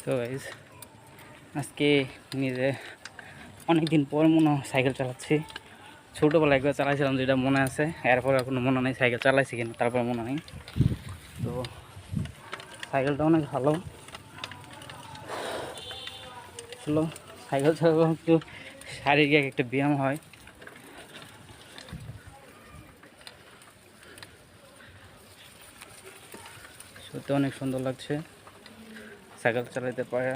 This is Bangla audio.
তো গাইজ আজকে নিজে অনেক দিন পর মনে হয় সাইকেল চালাচ্ছি। ছোটোবেলায় একবার চালাইছিলাম, যেটা মনে আছে, এরপর এখনো মনে নেই সাইকেল চালাইছি কিনা, তারপর মনে নেই। তো সাইকেলটা অনেক ভালো। চলো সাইকেল চালাবো, একটু শারীরিক একটা ব্যায়াম হয়। সত্যি অনেক সুন্দর লাগছে সাইকেল চালাতে পারে।